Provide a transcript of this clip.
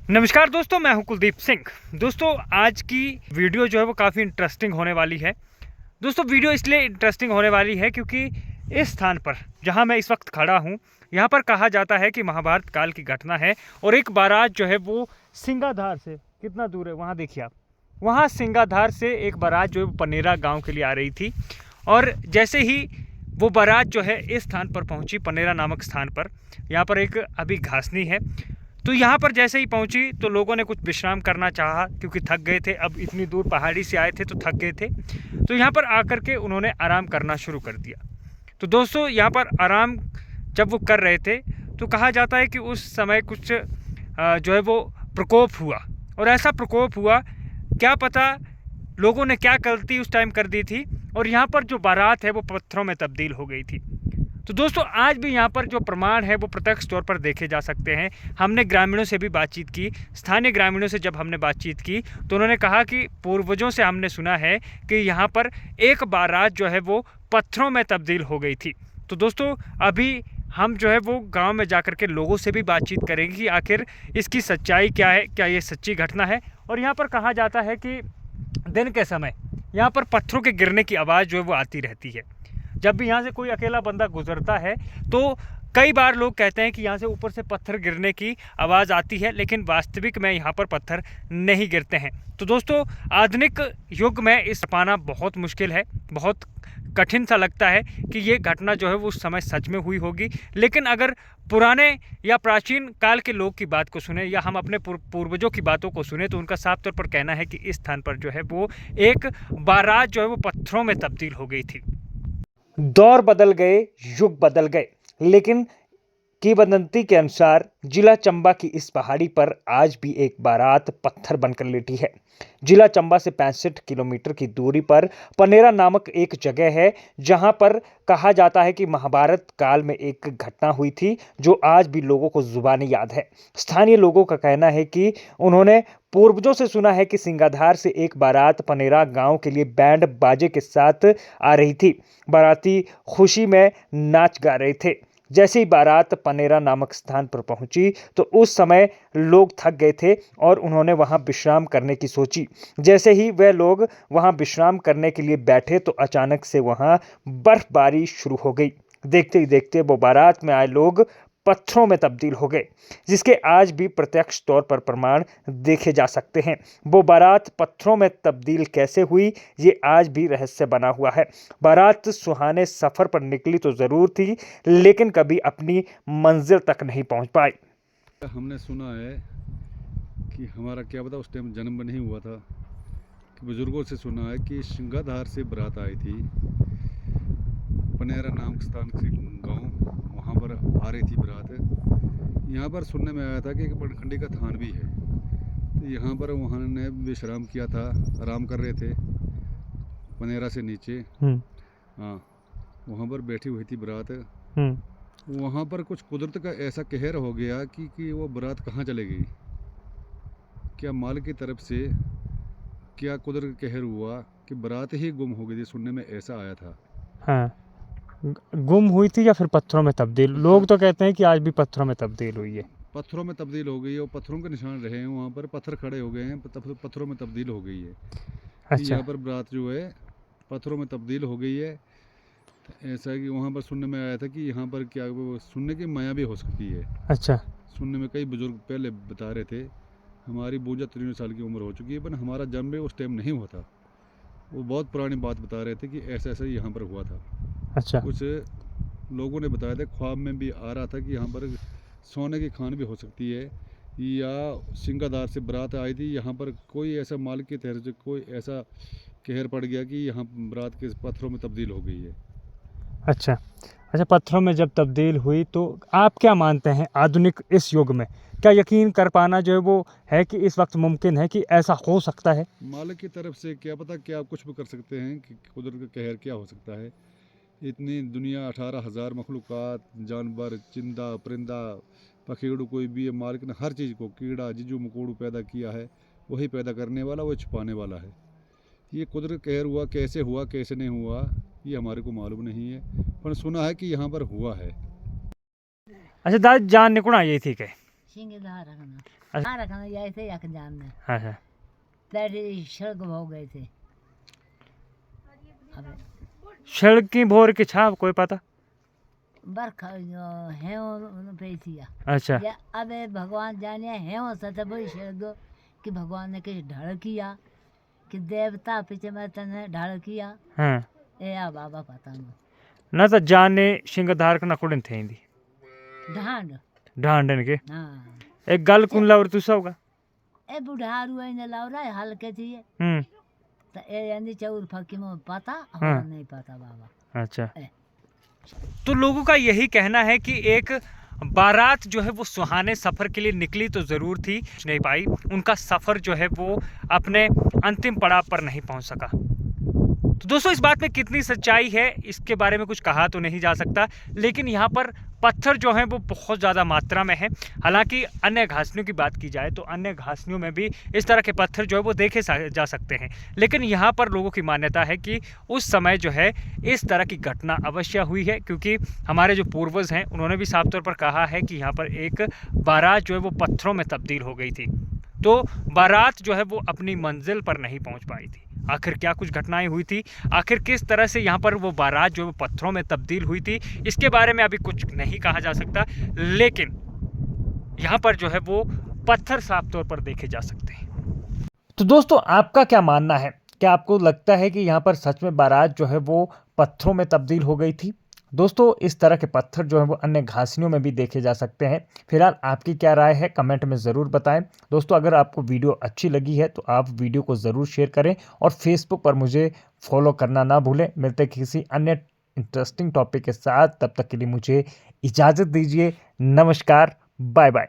नमस्कार दोस्तों, मैं हूं कुलदीप सिंह। दोस्तों, आज की वीडियो जो है वो काफ़ी इंटरेस्टिंग होने वाली है। दोस्तों, वीडियो इसलिए इंटरेस्टिंग होने वाली है क्योंकि इस स्थान पर जहां मैं इस वक्त खड़ा हूं, यहां पर कहा जाता है कि महाभारत काल की घटना है और एक बारात जो है वो सिंगाधार से कितना दूर है वहां देखिए आप। वहां सिंगाधार से एक बारात जो है वो पनेरा गाँव के लिए आ रही थी और जैसे ही वो बारात जो है इस स्थान पर पहुंची, पनेरा नामक स्थान पर, यहाँ पर एक अभी घासनी है, तो यहाँ पर जैसे ही पहुंची तो लोगों ने कुछ विश्राम करना चाहा क्योंकि थक गए थे। अब इतनी दूर पहाड़ी से आए थे तो थक गए थे, तो यहाँ पर आकर के उन्होंने आराम करना शुरू कर दिया। तो दोस्तों, यहाँ पर आराम जब वो कर रहे थे तो कहा जाता है कि उस समय कुछ जो है वो प्रकोप हुआ। और ऐसा प्रकोप हुआ, क्या पता लोगों ने क्या गलती उस टाइम कर दी थी, और यहाँ पर जो बारात है वो पत्थरों में तब्दील हो गई थी। तो दोस्तों, आज भी यहाँ पर जो प्रमाण है वो प्रत्यक्ष तौर पर देखे जा सकते हैं। हमने ग्रामीणों से भी बातचीत की, स्थानीय ग्रामीणों से जब हमने बातचीत की तो उन्होंने कहा कि पूर्वजों से हमने सुना है कि यहाँ पर एक बारात जो है वो पत्थरों में तब्दील हो गई थी। तो दोस्तों, अभी हम जो है वो गांव में जाकर के लोगों से भी बातचीत करेंगे कि आखिर इसकी सच्चाई क्या है, क्या ये सच्ची घटना है। और यहाँ पर कहा जाता है कि दिन के समय यहाँ पर पत्थरों के गिरने की आवाज़ जो है वो आती रहती है। जब भी यहाँ से कोई अकेला बंदा गुजरता है तो कई बार लोग कहते हैं कि यहाँ से ऊपर से पत्थर गिरने की आवाज़ आती है, लेकिन वास्तविक में यहाँ पर पत्थर नहीं गिरते हैं। तो दोस्तों, आधुनिक युग में इस पाना बहुत मुश्किल है, बहुत कठिन सा लगता है कि ये घटना जो है वो उस समय सच में हुई होगी। लेकिन अगर पुराने या प्राचीन काल के लोग की बात को सुने या हम अपने पूर्वजों की बातों को सुने तो उनका साफ तौर पर कहना है कि इस स्थान पर जो है वो एक बारात जो है वो पत्थरों में तब्दील हो गई थी। दौर बदल गए, युग बदल गए, लेकिन किंवदंती के अनुसार जिला चंबा की इस पहाड़ी पर आज भी एक बारात पत्थर बनकर लेटी है। जिला चंबा से 65 किलोमीटर की दूरी पर पनेरा नामक एक जगह है, जहां पर कहा जाता है कि महाभारत काल में एक घटना हुई थी जो आज भी लोगों को जुबानी याद है। स्थानीय लोगों का कहना है कि उन्होंने पूर्वजों से सुना है कि सिंगाधार से एक बारात पनेरा गांव के लिए बैंड बाजे के साथ आ रही थी। बाराती खुशी में नाच गा रहे थे। जैसे ही बारात पनेरा नामक स्थान पर पहुंची तो उस समय लोग थक गए थे और उन्होंने वहां विश्राम करने की सोची। जैसे ही वह लोग वहां विश्राम करने के लिए बैठे तो अचानक से वहां बर्फबारी शुरू हो गई। देखते ही देखते वो बारात में आए लोग पत्थरों में तब्दील हो गए, जिसके आज भी प्रत्यक्ष तौर पर प्रमाण देखे जा सकते हैं। वो बारात पत्थरों में तब्दील कैसे हुई, ये आज भी रहस्य बना हुआ है। बारात सुहाने सफर पर निकली तो जरूर थी, लेकिन कभी अपनी मंजिल तक नहीं पहुंच पाई। हमने सुना है कि हमारा क्या पता उस टाइम जन्म नहीं हुआ था, कि बुजुर्गों से सुना है कि सिंगाधार से बारात आई थी, पनेरा नाम स्थान से गाँव, वहाँ पर आ रही थी बारात। यहाँ पर सुनने में आया था कि एक पनखंडी का थान भी है, तो यहाँ पर वहाँ ने विश्राम किया था, आराम कर रहे थे पनेरा से नीचे। हाँ, वहाँ पर बैठी हुई थी बारात। वहाँ पर कुछ कुदरत का ऐसा कहर हो गया कि वो बारात कहाँ चले गई। क्या माल की तरफ से क्या कुदरत का कहर हुआ कि बारात ही गुम हो गई थी, सुनने में ऐसा आया था। हाँ, गुम हुई थी या फिर पत्थरों में तब्दील? लोग तो कहते हैं कि आज भी पत्थरों में तब्दील हुई है। पत्थरों में तब्दील हो गई है, और पत्थरों के निशान रहे हैं, वहाँ पर पत्थर खड़े हो गए हैं, पत्थरों में तब्दील हो गई है। अच्छा। यहाँ पर बारात जो है पत्थरों में तब्दील हो गई है। ऐसा है कि वहाँ पर सुनने में आया था कि यहाँ पर क्या वो सुनने की माया भी हो सकती है। अच्छा। सुनने में कई बुजुर्ग पहले बता रहे थे। हमारी 52-53 साल की उम्र हो चुकी है, पर हमारा जन्म भी उस टाइम नहीं हुआ था। वो बहुत पुरानी बात बता रहे थे कि ऐसा ऐसा यहाँ पर हुआ था। अच्छा। कुछ लोगों ने बताया था, ख्वाब में भी आ रहा था कि यहाँ पर सोने की खान भी हो सकती है, या सिंगाधार से बारात आई थी, यहाँ पर कोई ऐसा माल की तरह से कोई ऐसा कहर पड़ गया कि यहाँ बारात के पत्थरों में तब्दील हो गई है। अच्छा। अच्छा, पत्थरों में जब तब्दील हुई तो आप क्या मानते हैं आधुनिक इस युग में, क्या यकीन कर पाना जो है वो है कि इस वक्त मुमकिन है कि ऐसा हो सकता है? मालिक की तरफ से क्या पता, क्या कुछ भी कर सकते हैं कि कुदरत का कहर क्या हो सकता है। इतनी दुनिया 18,000 मखलूक़ात, जानवर, चिंदा परिंदा पखेड़ू, कोई भी है, मालिक ने हर चीज़ को, कीड़ा जिजू मकोड़ू पैदा किया है, वही पैदा करने वाला, वही छुपाने वाला है। ये कुदरत कहर हुआ कैसे नहीं हुआ, ये हमारे को मालूम नहीं है, पर सुना है कि यहाँ पर हुआ है। अच्छा, दादा जान निकुण आई थी के सिंह धार रखना अच्छा। कहाँ रखना जाए थे यक जानने अच्छा पैर सड़क हो गए थे अब सड़क की भोर की छाप कोई पता। बरखा है पे थी अच्छा या अब भगवान जाने है वो सत बड़ी सड़क कि भगवान ने किस ढल किया कि देवता पीछे में तने ढल किया हाँ ए आ बाबा पता नहीं न त जाने सिंगधार का नकुड़न थे इंदी ढांड ढांडन के हाँ एक गल कुन लावर तू होगा। ए बुढ़ारू ने लावरा हल्के थी हम्म तो ए यानी चौर फकी में पता हाँ। और नहीं पता बाबा अच्छा ए। तो लोगों का यही कहना है कि एक बारात जो है वो सुहाने सफर के लिए निकली तो जरूर थी, नहीं पाई, उनका सफर जो है वो अपने अंतिम पड़ाव पर नहीं पहुंच सका। तो दोस्तों इस बात में कितनी सच्चाई है इसके बारे में कुछ कहा तो नहीं जा सकता, लेकिन यहाँ पर पत्थर जो हैं वो बहुत ज़्यादा मात्रा में है। हालांकि अन्य घासनियों की बात की जाए तो अन्य घासनियों में भी इस तरह के पत्थर जो है वो देखे जा सकते हैं, लेकिन यहाँ पर लोगों की मान्यता है कि उस समय जो है इस तरह की घटना अवश्य हुई है, क्योंकि हमारे जो पूर्वज हैं उन्होंने भी साफ तौर पर कहा है कि यहाँ पर एक बारात जो है वो पत्थरों में तब्दील हो गई थी। तो बारात जो है वो अपनी मंजिल पर नहीं पहुंच पाई थी। आखिर क्या कुछ घटनाएं हुई थी, आखिर किस तरह से यहाँ पर वो बारात जो है पत्थरों में तब्दील हुई थी, इसके बारे में अभी कुछ नहीं कहा जा सकता, लेकिन यहाँ पर जो है वो पत्थर साफ तौर पर देखे जा सकते हैं। तो दोस्तों आपका क्या मानना है, क्या आपको लगता है कि यहाँ पर सच में बारात जो है वो पत्थरों में तब्दील हो गई थी? दोस्तों इस तरह के पत्थर जो है वो अन्य घासनियों में भी देखे जा सकते हैं। फिलहाल आपकी क्या राय है कमेंट में ज़रूर बताएं। दोस्तों अगर आपको वीडियो अच्छी लगी है तो आप वीडियो को ज़रूर शेयर करें और फेसबुक पर मुझे फॉलो करना ना भूलें। मिलते किसी अन्य इंटरेस्टिंग टॉपिक के साथ, तब तक के लिए मुझे इजाज़त दीजिए। नमस्कार, बाय बाय।